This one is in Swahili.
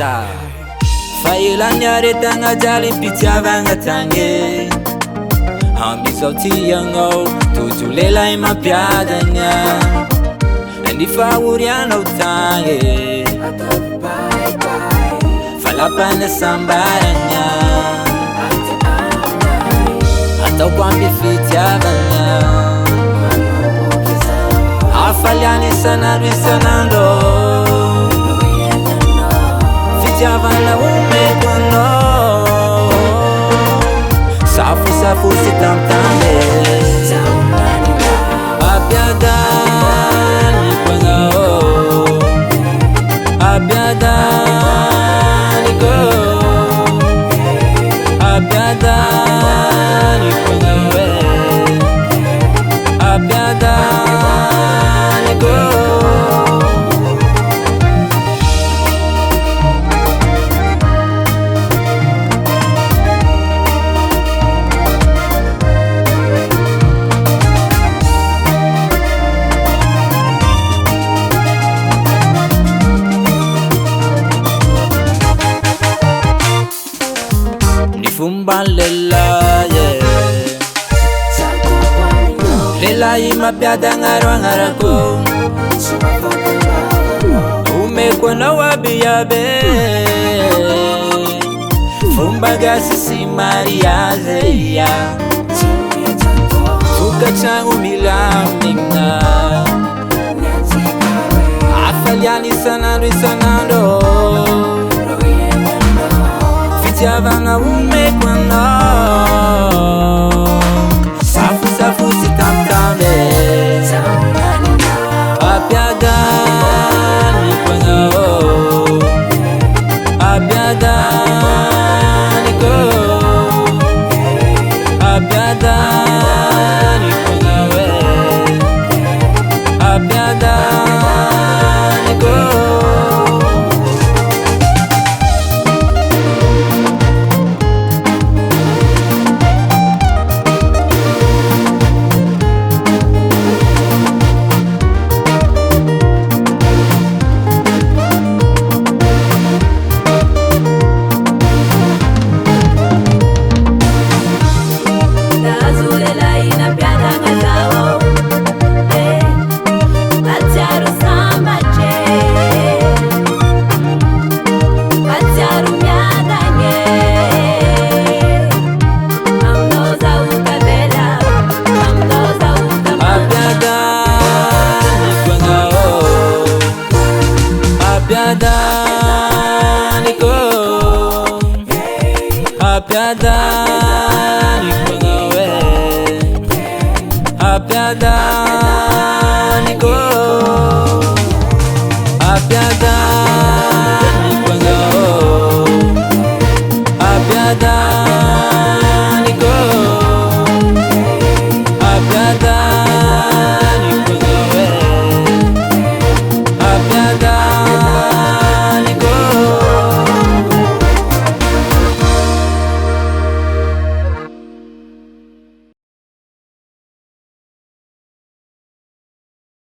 piada Failanya tanga jalin pitiavanga tange Ambisau tiyango tujulelai mapiadanya Andifa uriana utange Falapana sambaranya Atau kwambi fitiavanga Afaliani sanari sanando Fitiavanga umekono Safu sitamtame Abiadani kwengao Abiadani go Abiadani kwengawe Abiadani go Fumba lela Lela ima piada ngarako Umekwana wabiyabe Fumba gasi si Maria zeya Fuka changu milamina Afaliani sanando Fitiavanga umekono Safu sitamtame Abiadani kwengao Abiadani go Abiadani kwengawe Abiadani go Abiadani go Abiadani kwengawe Abiadani go Abiadani